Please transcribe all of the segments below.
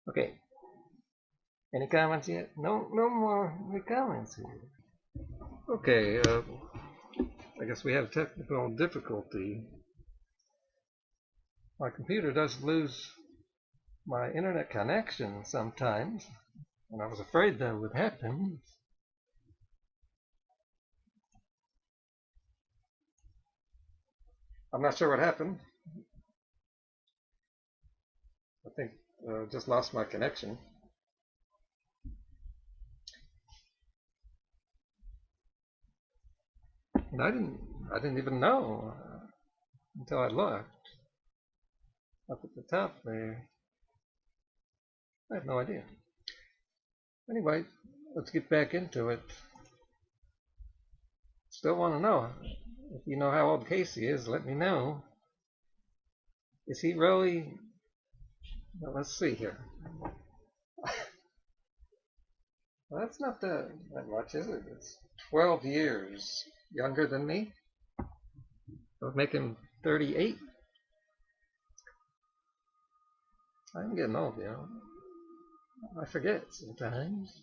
Okay. Any comments yet? No, no more comments here. Okay. I guess we have technical difficulty. My computer does lose my internet connection sometimes, and I was afraid that would happen. I'm not sure what happened. I think just lost my connection. And I didn't even know until I looked up at the top there. I have no idea. Anyway, let's get back into it. Still want to know. If you know how old Casey is, let me know. Is he really? Well, let's see here. Well, that's not that much, is it? It's 12 years younger than me. That would make him 38. I'm getting old, you know. I forget sometimes.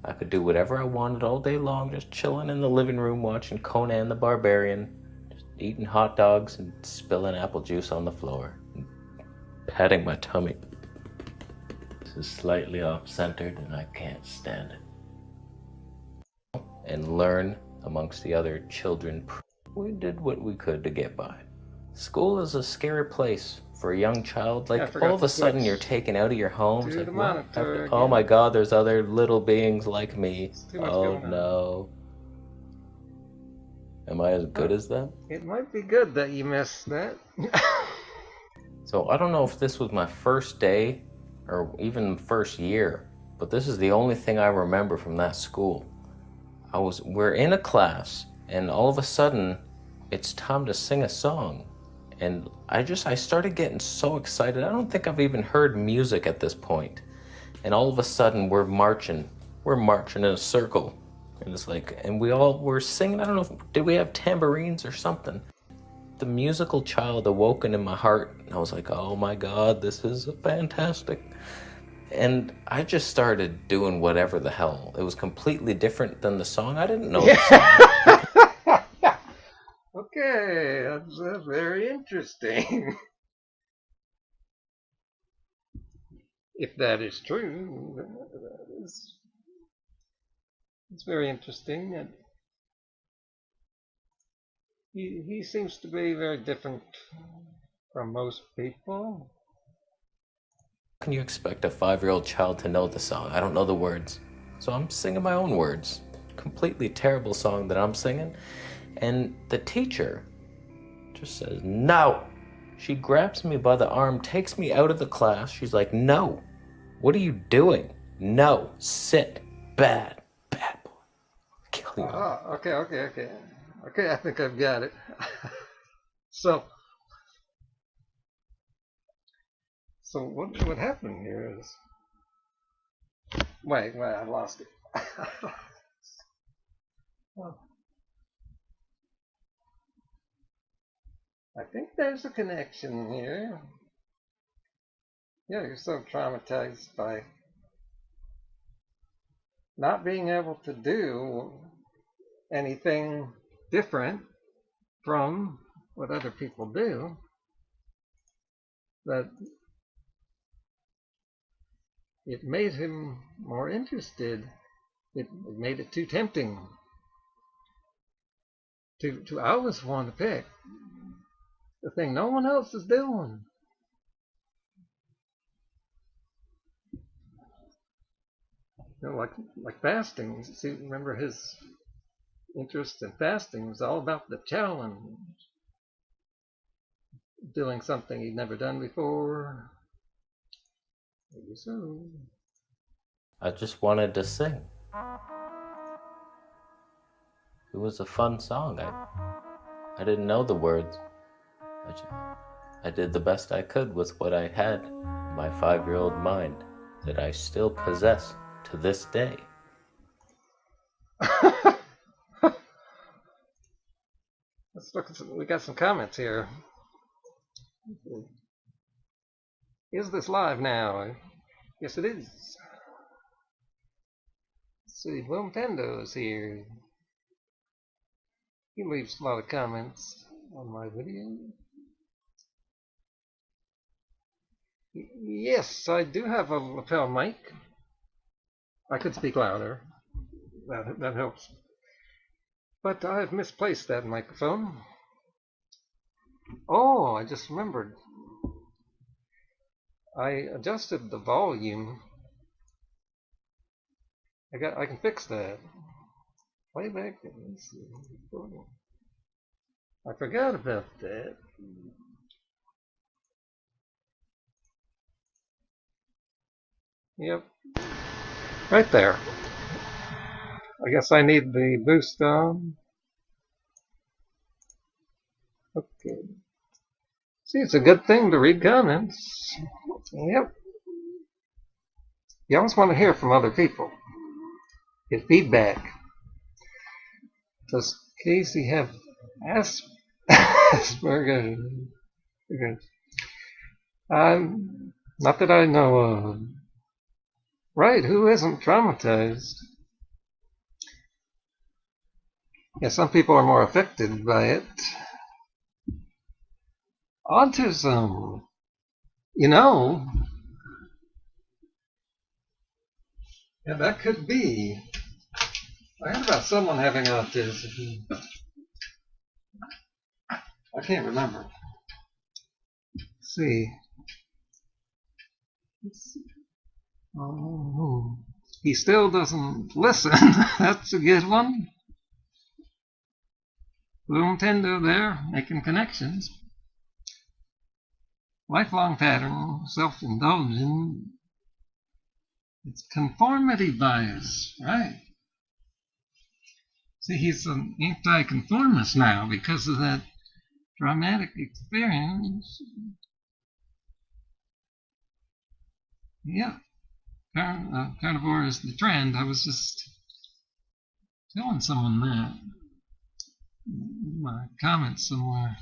I could do whatever I wanted all day long, just chilling in the living room watching Conan the Barbarian, just eating hot dogs and spilling apple juice on the floor, and patting my tummy. This is slightly off-centered and I can't stand it. And learn amongst the other children. We did what we could to get by. School is a scary place for a young child. Like, all of a sudden you're taken out of your home. It's like, what? Oh my god, there's other little beings like me. Oh no. Am I as good as them? It might be good that you missed that. So I don't know if this was my first day or even first year, but this is the only thing I remember from that school. We're in a class, and all of a sudden it's time to sing a song. And I started getting so excited. I don't think I've even heard music at this point. And all of a sudden we're marching in a circle. And it's like, and we're singing, I don't know, did we have tambourines or something? The musical child awoken in my heart, and I was like, oh my god, this is fantastic. And I just started doing whatever the hell. It was completely different than the song. I didn't know the song. Okay, that's very interesting. If that is true, it's very interesting. And he seems to be very different from most people. Can you expect a 5-year-old child to know the song? I don't know the words. So I'm singing my own words. Completely terrible song that I'm singing. And the teacher just says, no. She grabs me by the arm, takes me out of the class. She's like, no. What are you doing? No. Sit. Bad. Bad boy. Kill you. Okay. Okay, I think I've got it. So what happened here is... Wait, I lost it. Well, I think there's a connection here. Yeah, you're so traumatized by not being able to do anything different from what other people do that it made him more interested. It made it too tempting to always want to pick the thing no one else is doing. You know, like fasting. See, remember his interest in fasting was all about the challenge, doing something he'd never done before. Maybe so. I just wanted to sing. It was a fun song. I didn't know the words. I did the best I could with what I had in my 5-year-old mind that I still possess to this day. Let's look. We got some comments here. Is this live now? Yes, it is. Let's see, Blumtendo is here. He leaves a lot of comments on my video. Yes, I do have a lapel mic. I could speak louder. That helps. But I've misplaced that microphone. Oh, I just remembered. I adjusted the volume. I can fix that. Playback. I forgot about that. Yep. Right there. I guess I need the boost on. Okay. See, it's a good thing to read comments. Yep. You always want to hear from other people. Get feedback. Does Casey have Asperger's? Not that I know of. Right, who isn't traumatized? Yeah, some people are more affected by it. Autism. You know, yeah, that could be. I heard about someone having autism. I can't remember. Let's see. Oh, he still doesn't listen. That's a good one. Blumtendo there, making connections. Lifelong pattern, self-indulgent. It's conformity bias, right? See, he's an anti-conformist now because of that traumatic experience. Yeah, carnivore is the trend. I was just telling someone that in my comments somewhere.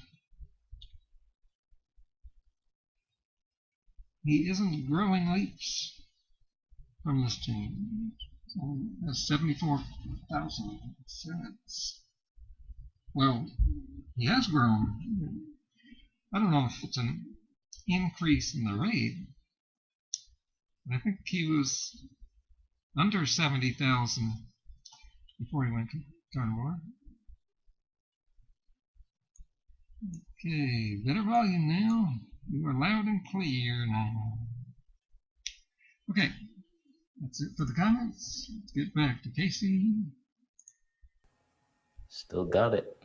He isn't growing leaps from this change. That's 74,000 cents. Well, he has grown. I don't know if it's an increase in the rate. I think he was under 70,000 before he went to carnivore. Okay, better volume now. You are loud and clear now. Okay, that's it for the comments. Let's get back to Casey. Still got it.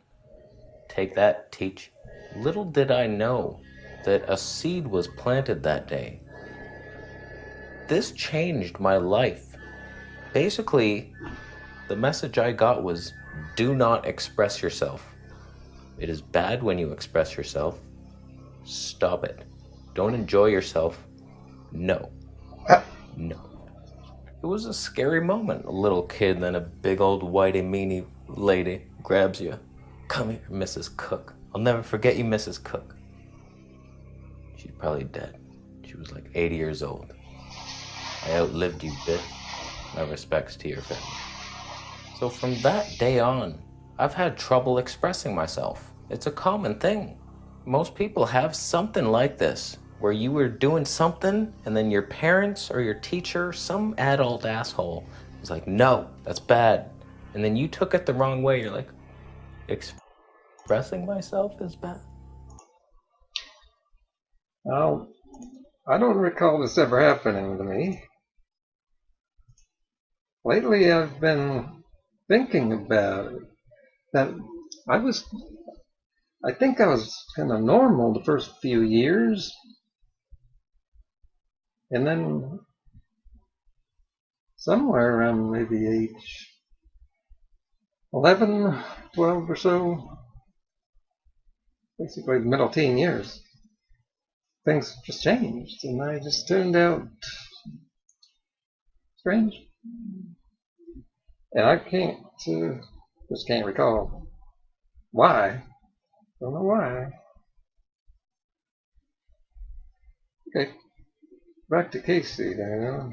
Take that, teach. Little did I know that a seed was planted that day. This changed my life. Basically, the message I got was, do not express yourself. It is bad when you express yourself. Stop it. Don't enjoy yourself. No. No. It was a scary moment. A little kid, then a big old whitey meanie lady grabs you. Come here, Mrs. Cook. I'll never forget you, Mrs. Cook. She's probably dead. She was like 80 years old. I outlived you, bitch. My respects to your family. So from that day on, I've had trouble expressing myself. It's a common thing. Most people have something like this, where you were doing something and then your parents or your teacher, some adult asshole, was like, no, that's bad. And then you took it the wrong way. You're like, expressing myself is bad? Well, I don't recall this ever happening to me. Lately, I've been thinking about it. That I think I was kind of normal the first few years. And then somewhere around maybe age 11, 12 or so, basically the middle teen years, things just changed and I just turned out strange. And I just can't recall why. Don't know why. Okay. back to Casey there.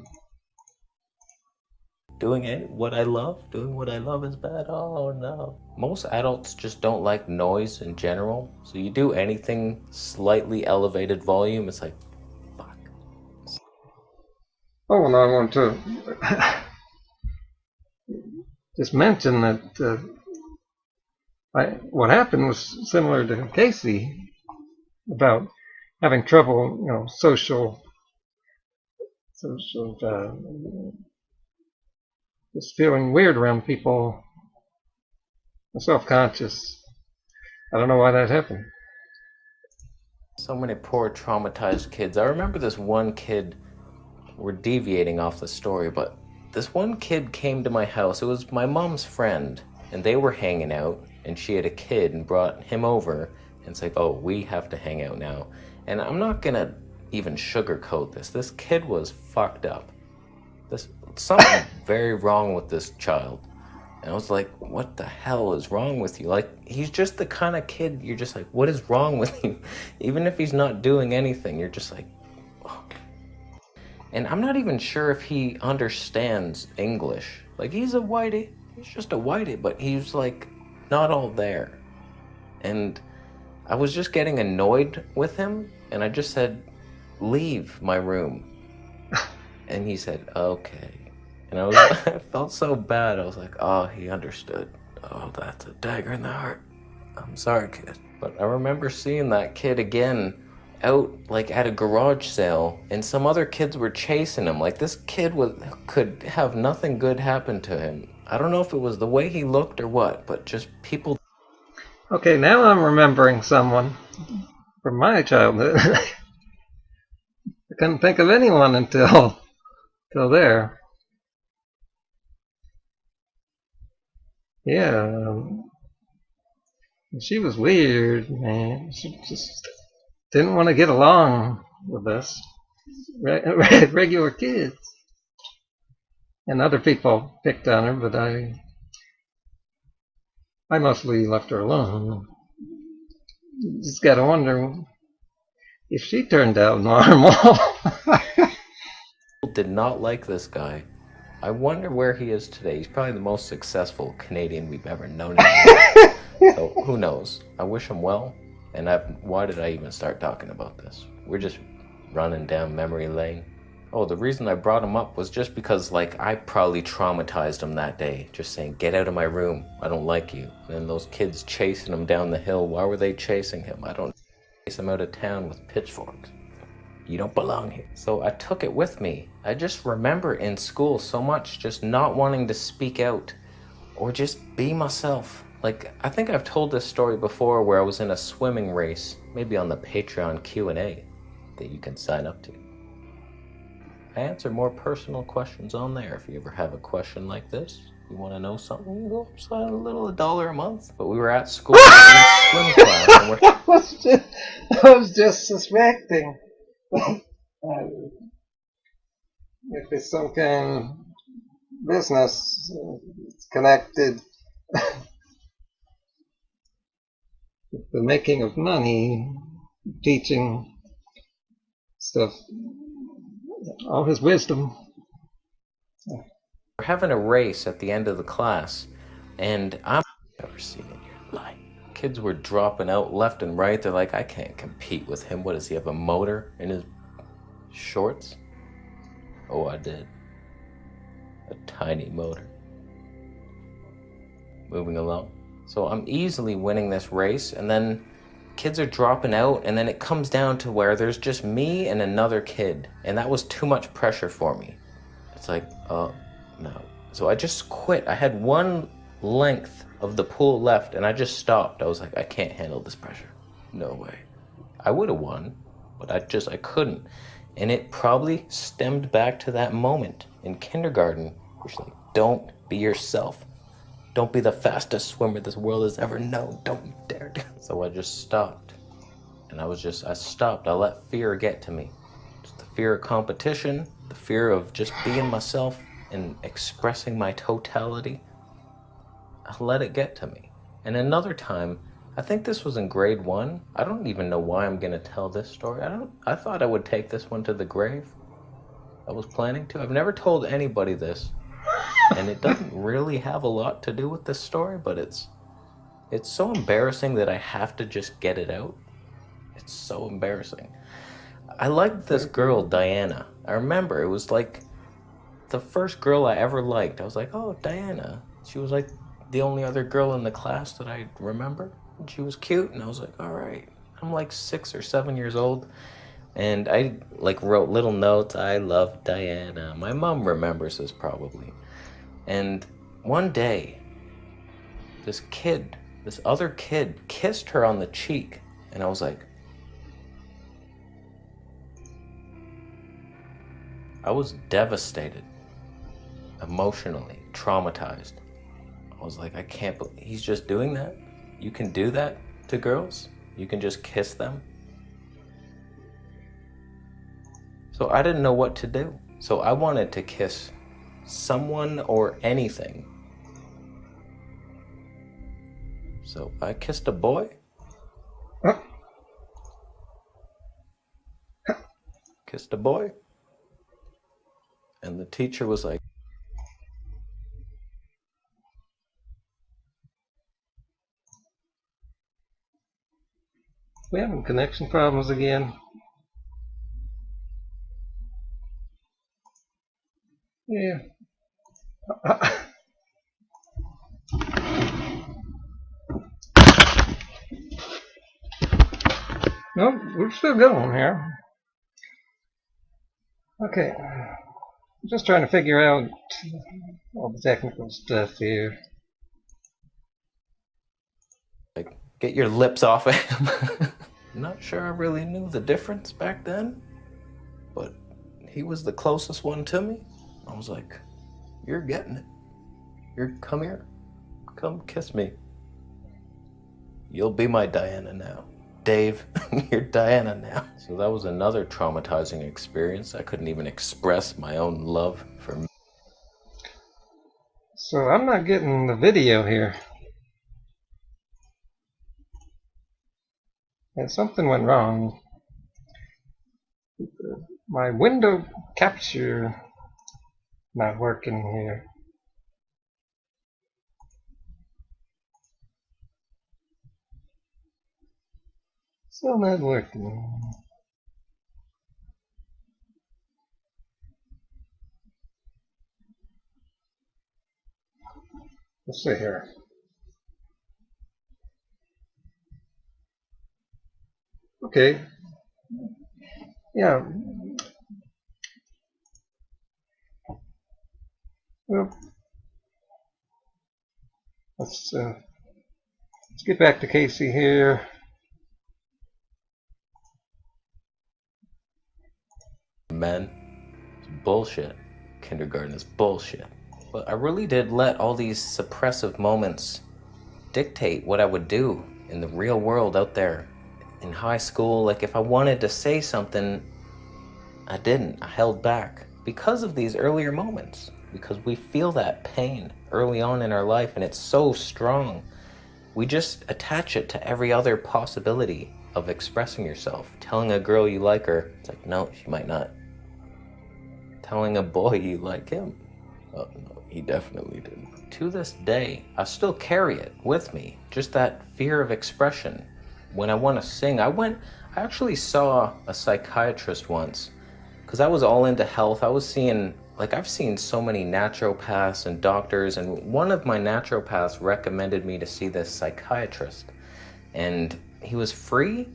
Doing what I love? Doing what I love is bad? Oh no. Most adults just don't like noise in general. So you do anything slightly elevated volume, it's like, fuck. Oh, and I want to just mention that what happened was similar to Casey about having trouble, social, just feeling weird around people, self-conscious. I don't know why that happened. So many poor traumatized kids. I remember this one kid, we're deviating off the story, but this one kid came to my house. It was my mom's friend, and they were hanging out, and she had a kid and brought him over, and it's like, oh, we have to hang out now. And I'm not gonna even sugarcoat this. This kid was fucked up. There's something very wrong with this child. And I was like, what the hell is wrong with you? Like, he's just the kind of kid you're just like, what is wrong with you? Even if he's not doing anything, you're just like, oh. And I'm not even sure if he understands English. Like, he's a whitey. He's just a whitey, but he's like not all there. And I was just getting annoyed with him, and I just said, leave my room. And he said, okay. And I felt so bad. I was like, oh, he understood. Oh, that's a dagger in the heart. I'm sorry, kid. But I remember seeing that kid again out like at a garage sale, and some other kids were chasing him. Like, this kid could have nothing good happen to him. I don't know if it was the way he looked or what, but just people. Okay, now I'm remembering someone from my childhood. I couldn't think of anyone until there. Yeah, she was weird, man. She just didn't want to get along with us regular kids. And other people picked on her, but I mostly left her alone. You just gotta wonder if she turned out normal. Did not like this guy. I wonder where he is today. He's probably the most successful Canadian we've ever known. So who knows? I wish him well. And why did I even start talking about this? We're just running down memory lane. Oh, the reason I brought him up was just because, like, I probably traumatized him that day. Just saying, get out of my room. I don't like you. And then those kids chasing him down the hill. Why were they chasing him? I don't chase him out of town with pitchforks. You don't belong here. So I took it with me. I just remember in school so much just not wanting to speak out or just be myself. Like, I think I've told this story before where I was in a swimming race, maybe on the Patreon Q&A that you can sign up to. I answer more personal questions on there. If you ever have a question like this, you want to know something, you go sign $1 a month. But we were at school in swim class. And I was just suspecting. If it's some kind of business, it's connected with the making of money, teaching stuff, all his wisdom. we're having a race at the end of the class, and I've never seen in your life. Kids were dropping out left and right. They're like, I can't compete with him. What does he have, a motor in his shorts? Oh, I did. A tiny motor. Moving along. So I'm easily winning this race, and then kids are dropping out, and then it comes down to where there's just me and another kid, and that was too much pressure for me. It's like, oh, no. So I just quit. I had one length of the pool left, and I just stopped. I was like, I can't handle this pressure. No way. I would have won, but I couldn't. And it probably stemmed back to that moment in kindergarten where she's like, don't be yourself. Don't be the fastest swimmer this world has ever known. Don't you dare. So I just stopped. And I stopped. I let fear get to me. Just the fear of competition, the fear of just being myself and expressing my totality. I let it get to me. And another time, I think this was in grade 1. I don't even know why I'm going to tell this story. I thought I would take this one to the grave. I was planning to. I've never told anybody this, and it doesn't really have a lot to do with this story, but it's so embarrassing that I have to just get it out. It's so embarrassing. I liked this girl, Diana. I remember it was like the first girl I ever liked. I was like, oh, Diana. She was like the only other girl in the class that I remember. And she was cute, and I was like, all right. I'm like 6 or 7 years old, and I like wrote little notes. I love Diana. My mom remembers this probably. And one day, this other kid, kissed her on the cheek, and I was like, I was devastated, emotionally traumatized. I was like, I can't believe he's just doing that. You can do that to girls? You can just kiss them? So I didn't know what to do. So I wanted to kiss someone or anything. So I kissed a boy. Kissed a boy. And the teacher was like, We having connection problems again? Yeah. No, we're still going here. Okay. Just trying to figure out all the technical stuff here. like, get your lips off of him. Not sure I really knew the difference back then, but he was the closest one to me. I was like, you're getting it. Come here. Come kiss me. You'll be my Diana now. Dave, you're Diana now. So that was another traumatizing experience. I couldn't even express my own love for me. So I'm not getting the video here. And something went wrong. My window capture not working here. Still not working. Let's see here. Okay. Yeah. Well, let's get back to Casey here. Men, it's bullshit. Kindergarten is bullshit. But I really did let all these suppressive moments dictate what I would do in the real world out there. In high school, like if I wanted to say something, I didn't. I held back because of these earlier moments. Because we feel that pain early on in our life and it's so strong. We just attach it to every other possibility of expressing yourself. Telling a girl you like her, it's like, no, she might not. Telling a boy you like him, oh no, he definitely didn't. To this day, I still carry it with me. Just that fear of expression. When I want to sing, I actually saw a psychiatrist once because I was all into health. I've seen so many naturopaths and doctors, and one of my naturopaths recommended me to see this psychiatrist. And he was free.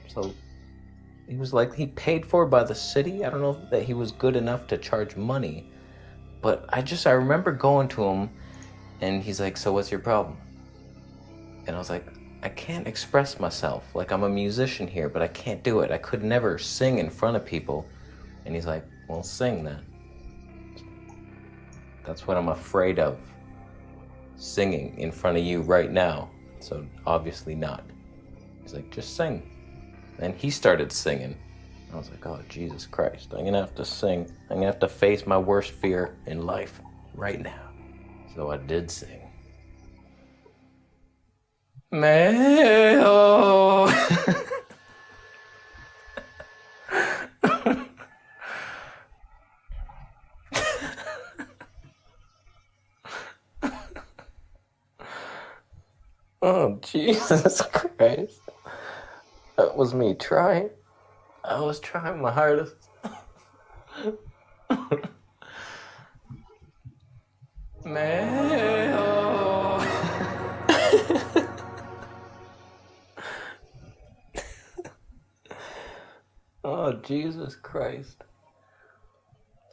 So he was like, he paid for by the city. I don't know that he was good enough to charge money. But I remember going to him and he's like, so what's your problem? And I was like, I can't express myself. Like, I'm a musician here, but I can't do it. I could never sing in front of people. And he's like, well, sing then. That's what I'm afraid of. Singing in front of you right now. So obviously not. He's like, just sing. And he started singing. I was like, oh, Jesus Christ. I'm gonna have to sing. I'm gonna have to face my worst fear in life right now. So I did sing. Mayo. Oh, Jesus Christ. That was me trying. I was trying my hardest. Man. Oh, Jesus Christ.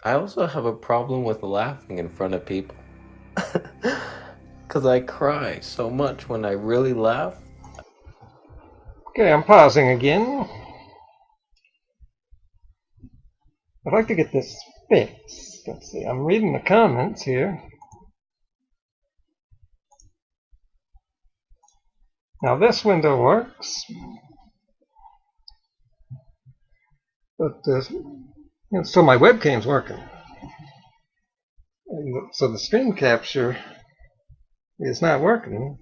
I also have a problem with laughing in front of people. Because I cry so much when I really laugh. Okay, I'm pausing again. I'd like to get this fixed. Let's see, I'm reading the comments here. Now this window works, but so my webcam's working. And so the screen capture is not working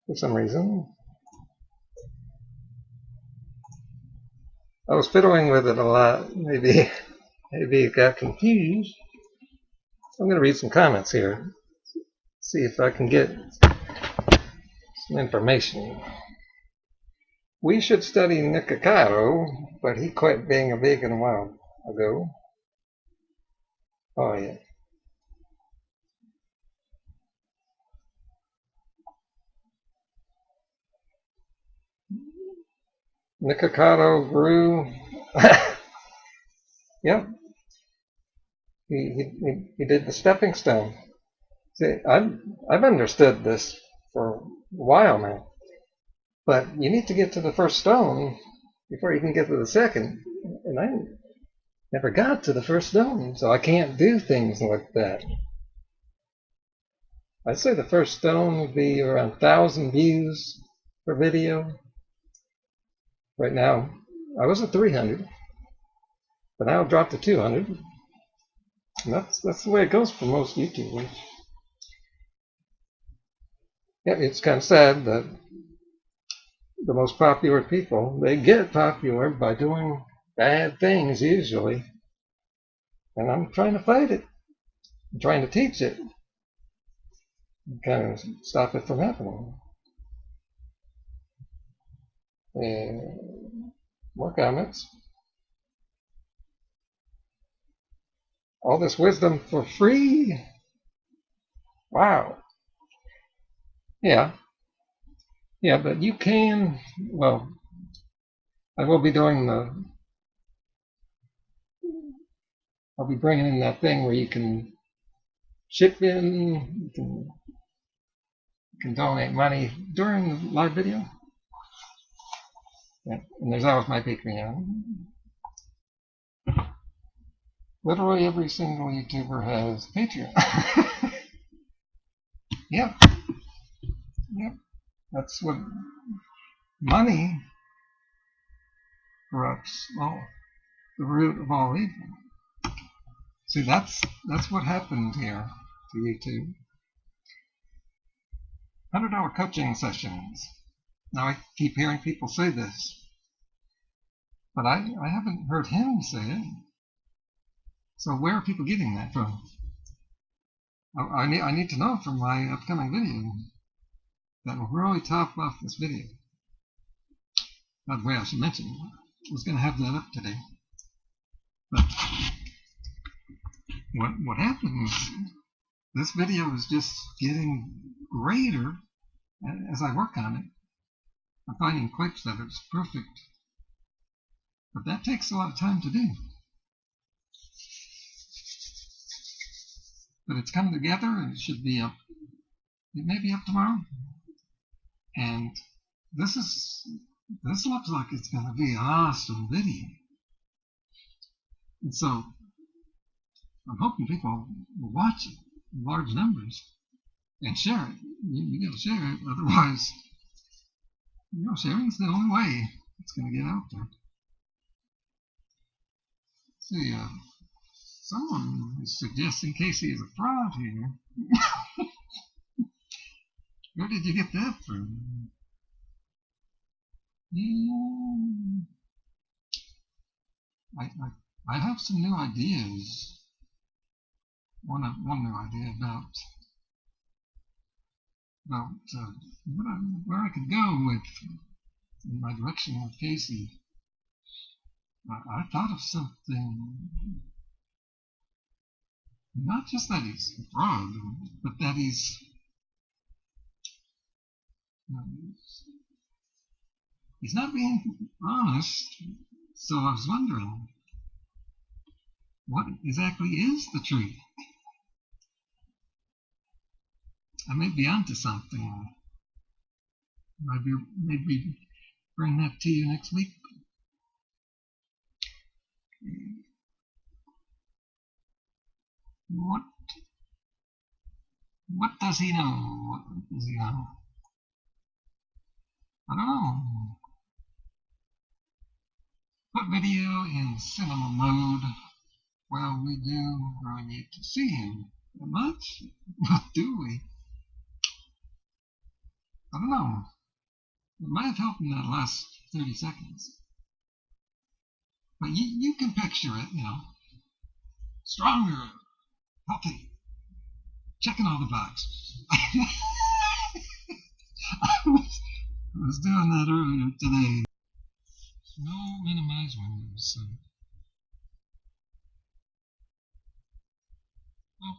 for some reason. I was fiddling with it a lot. Maybe it got confused. I'm going to read some comments here. See if I can get some information. We should study Nikocado, but he quit being a vegan a while ago. Oh, yeah. Nikocado grew. Yep. He did the stepping stone. See, I've understood this for a while now. But you need to get to the first stone before you can get to the second. And I never got to the first stone, so I can't do things like that. I'd say the first stone would be around 1,000 views per video. Right now, I was at 300, but now I've dropped to 200. And that's the way it goes for most YouTubers. Yeah, it's kind of sad that the most popular people, they get popular by doing bad things usually. And I'm trying to fight it. I'm trying to teach it. And kind of stop it from happening. And more comments. All this wisdom for free? Wow. Yeah. Yeah, but you can, well, I will be doing I'll be bringing in that thing where you can chip in, you can donate money during the live video. Yeah, and there's always my Patreon. Literally every single YouTuber has Patreon. Yep. Yep. That's what money corrupts all, the root of all evil. See, that's what happened here to YouTube. $100 coaching sessions. Now I keep hearing people say this, but I haven't heard him say it. So where are people getting that from? I need to know from my upcoming video that will really top off this video. By the way, I should mention, I was going to have that up today. But what happens, this video is just getting greater as I work on it. I'm finding clips that it's perfect. But that takes a lot of time to do. But it's come together and it should be up. It may be up tomorrow. And this looks like it's going to be an awesome video. And so I'm hoping people will watch it in large numbers and share it. You got to share it, otherwise, sharing's the only way it's going to get out there. See, someone is suggesting Casey is a fraud here. Where did you get that from? Yeah. I have some new ideas. One new idea about about where I could go with in my direction with Casey. I thought of something, not just that he's a fraud, but that he's not being honest. So I was wondering, what exactly is the truth? I may be onto something. Maybe bring that to you next week. What does he know? What does he know? I don't know. Put video in cinema mode. Well, we do really need to see him that much, do we? I don't know. It might have helped in that last 30 seconds. But you can picture it, stronger, healthy, checking all the boxes. I was doing that earlier today. No minimize windows. So. Oh.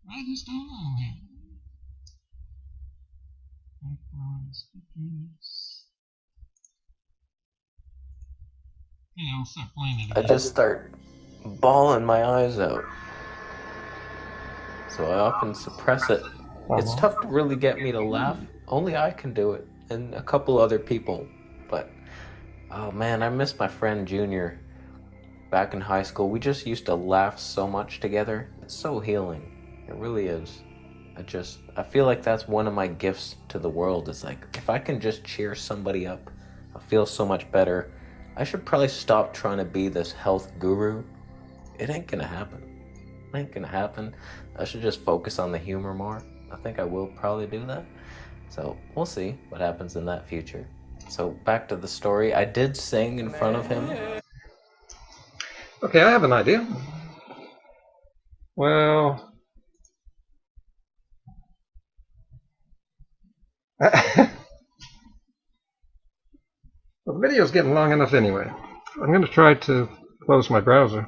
I just don't know, man. Yeah, I'll start playing it I again. just start bawling my eyes out. So I often suppress it. It's tough to really get me to laugh. Only I can do it, and a couple other people. But, oh man, I miss my friend Junior. Back in high school, we just used to laugh so much together. It's so healing. It really is. I feel like that's one of my gifts to the world. It's like, if I can just cheer somebody up, I feel so much better. I should probably stop trying to be this health guru. It ain't gonna happen. It ain't gonna happen. I should just focus on the humor more. I think I will probably do that. So we'll see what happens in that future. So back to the story. I did sing in front of him. Okay, I have an idea. Well, the video's getting long enough anyway. I'm going to try to close my browser,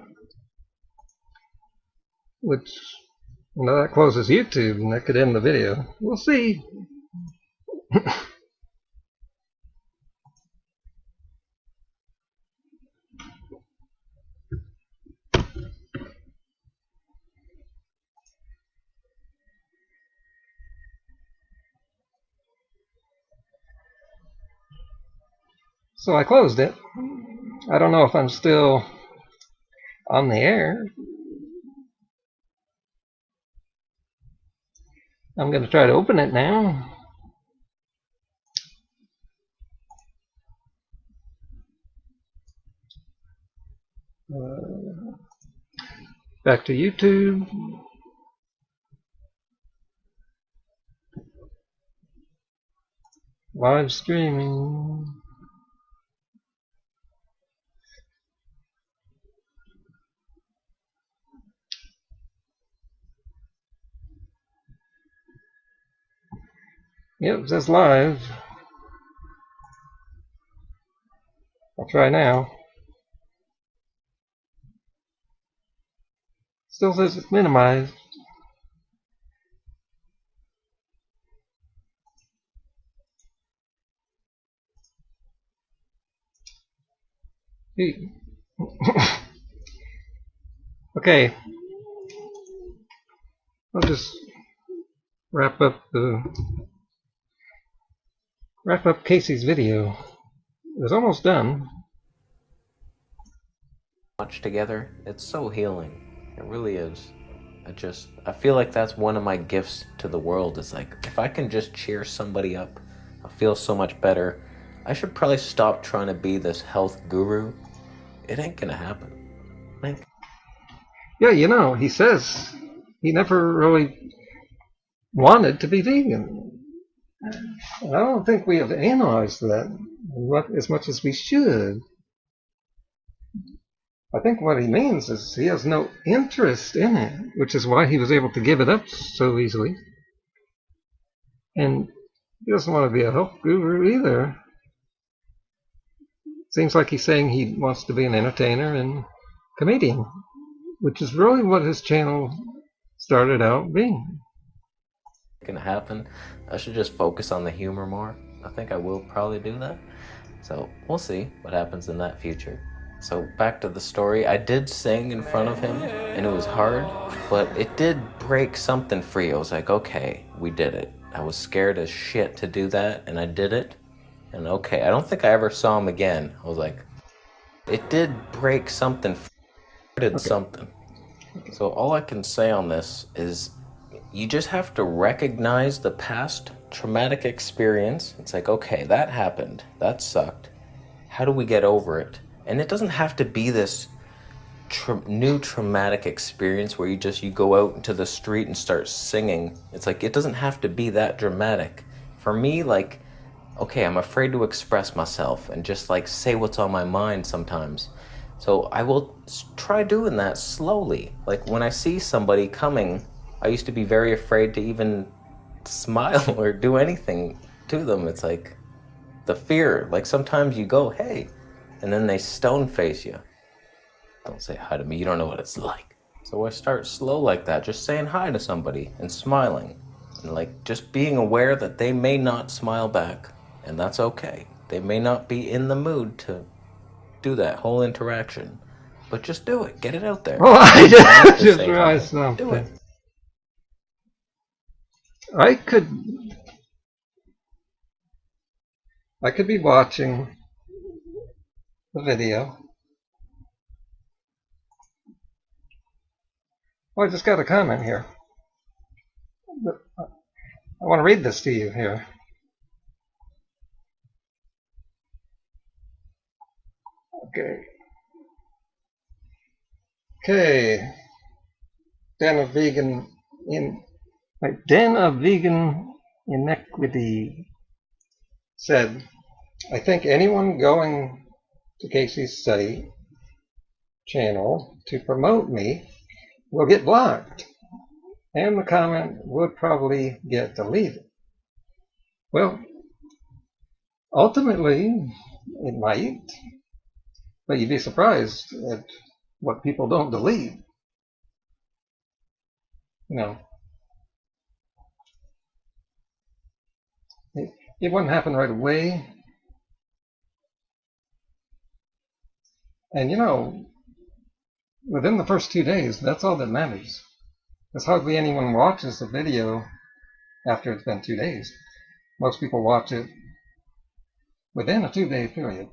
which, that closes YouTube, and that could end the video. We'll see. So I closed it. I don't know if I'm still on the air. I'm going to try to open it now. Back to YouTube. Live streaming. Yep, it says live. I'll try now. Still says it's minimized. Okay. I'll just wrap up Casey's video. It was almost done. Much together. It's so healing. It really is. I feel like that's one of my gifts to the world. It's like, if I can just cheer somebody up, I feel so much better. I should probably stop trying to be this health guru. It ain't gonna happen. Yeah, he says he never really wanted to be vegan. I don't think we have analyzed that as much as we should. I think what he means is he has no interest in it, which is why he was able to give it up so easily. And he doesn't want to be a health guru either. Seems like he's saying he wants to be an entertainer and comedian, which is really what his channel started out being. Gonna happen. I should just focus on the humor more. I think I will probably do that. So we'll see what happens in that future. So back to the story. I did sing in front of him and it was hard, but it did break something free. I was like, okay, we did it. I was scared as shit to do that and I did it. And okay, I don't think I ever saw him again. I was like, it did break something free. It did something. So all I can say on this is you just have to recognize the past traumatic experience. It's like, okay, that happened. That sucked. How do we get over it? And it doesn't have to be this new traumatic experience where you go out into the street and start singing. It's like, it doesn't have to be that dramatic. For me, like, okay, I'm afraid to express myself and just like say what's on my mind sometimes. So I will try doing that slowly. Like when I see somebody coming, I used to be very afraid to even smile or do anything to them. It's like the fear. Like sometimes you go, hey, and then they stone face you. Don't say hi to me, you don't know what it's like. So I start slow like that, just saying hi to somebody and smiling. And like just being aware that they may not smile back, and that's okay. They may not be in the mood to do that whole interaction. But just do it, get it out there. Oh, I just realized something. Do it. I could be watching the video. Oh, I just got a comment here. I want to read this to you here. Okay. Den of Vegan Inequity said, I think anyone going to Casey's study channel to promote me will get blocked, and the comment would probably get deleted. Well, ultimately, it might, but you'd be surprised at what people don't delete. You know, it wouldn't happen right away. And you know, within the first 2 days, that's all that matters. Because hardly anyone watches the video after it's been 2 days. Most people watch it within a 2-day period.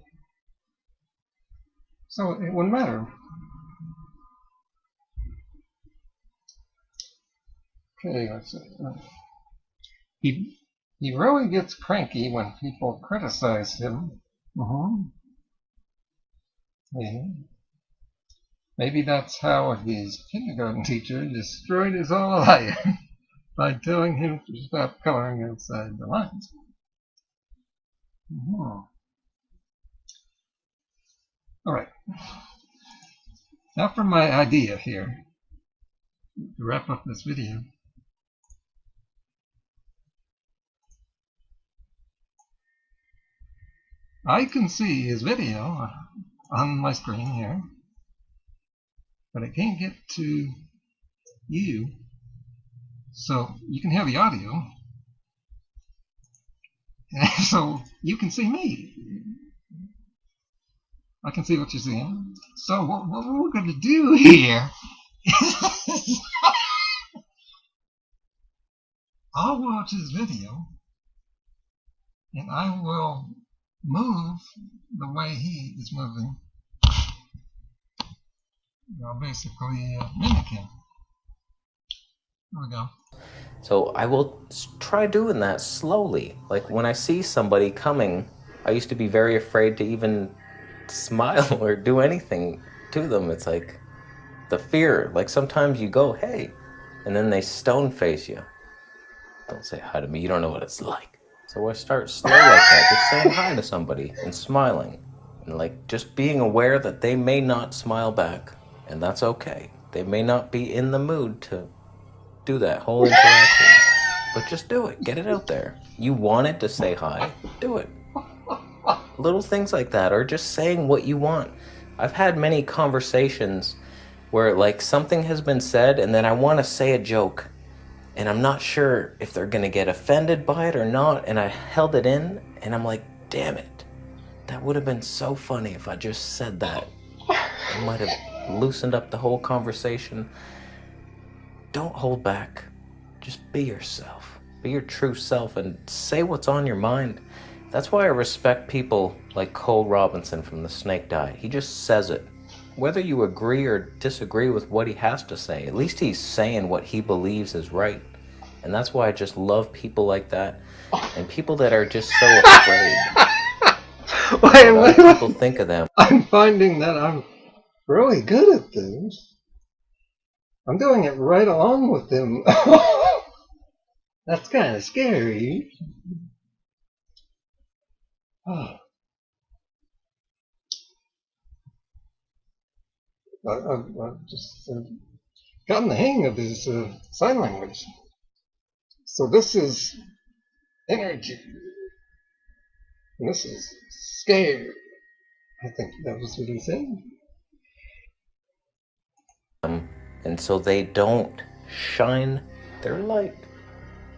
So it wouldn't matter. Okay, let's see. He really gets cranky when people criticize him. Maybe that's how his kindergarten teacher destroyed his whole life by telling him to stop coloring outside the lines. All right. Now for my idea here to wrap up this video. I can see his video on my screen here, but I can't get to you, so you can hear the audio, so you can see me. I can see what you're seeing. So what we're going to do here is I'll watch his video, and I will move the way he is moving. I'll basically mimic him. There we go. So I will try doing that slowly. Like when I see somebody coming, I used to be very afraid to even smile or do anything to them. It's like the fear. Like sometimes you go, hey, and then they stone face you. Don't say hi to me, you don't know what it's like. So I start slow like that, just saying hi to somebody and smiling. And like just being aware that they may not smile back, and that's okay. They may not be in the mood to do that whole interaction. But just do it. Get it out there. You wanted to say hi, do it. Little things like that, or just saying what you want. I've had many conversations where like something has been said and then I want to say a joke and I'm not sure if they're gonna get offended by it or not, and I held it in and I'm like, damn it, that would have been so funny if I just said that. It might have loosened up the whole conversation. Don't hold back. Just be yourself. Be your true self and say what's on your mind. That's why I respect people like Cole Robinson from The Snake Diet. He just says it. Whether you agree or disagree with what he has to say, at least he's saying what he believes is right. And that's why I just love people like that. And people that are just so afraid. What other people think of them. I'm finding that I'm really good at things. I'm doing it right along with him. That's kind of scary. Oh. I've just gotten the hang of his sign language. So this is energy. And this is scared. I think that was what he said. And so they don't shine their light.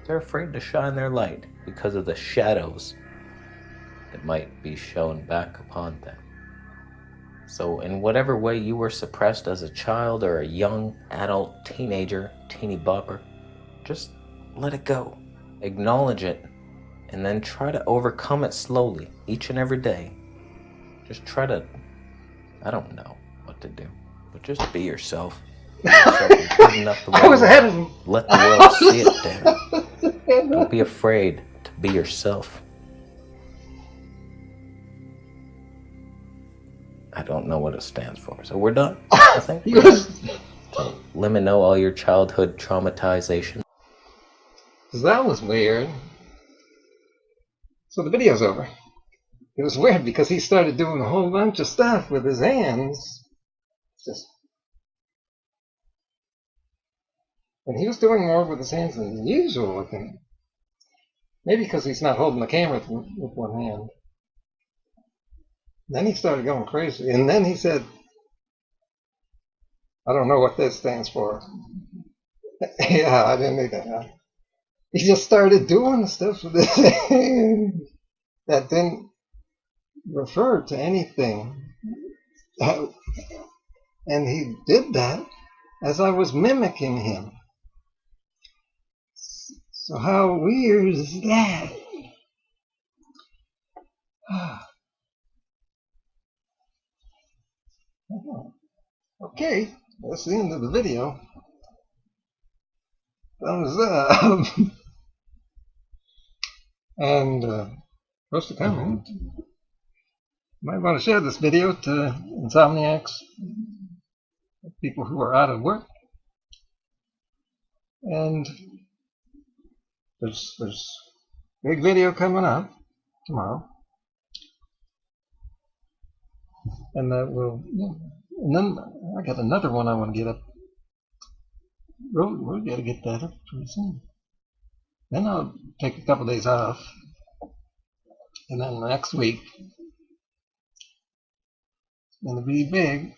They're afraid to shine their light because of the shadows that might be shown back upon them. So in whatever way you were suppressed as a child or a young adult, teenager, teeny bopper, just let it go. Acknowledge it and then try to overcome it slowly each and every day. Just try to, I don't know what to do, but just be yourself. I was ahead of him. Let the world see it, damn it. Don't be afraid to be yourself. I don't know what it stands for. So we're done, I think. So let me know all your childhood traumatization. That was weird. So the video's over. It was weird because he started doing a whole bunch of stuff with his hands. Just and he was doing more with his hands than usual, I think. Maybe because he's not holding the camera with one hand. Then he started going crazy. And then he said, I don't know what this stands for. Yeah, I didn't need that. He just started doing stuff with his hands that didn't refer to anything. And he did that as I was mimicking him. So how weird is that? Okay, that's the end of the video. Thumbs up. And post a comment. You might want to share this video to insomniacs, people who are out of work. And there's a big video coming up tomorrow. And that will, and then I got another one I want to get up. We'll got to get that up pretty soon. Then I'll take a couple days off. And then next week, it's going to be big.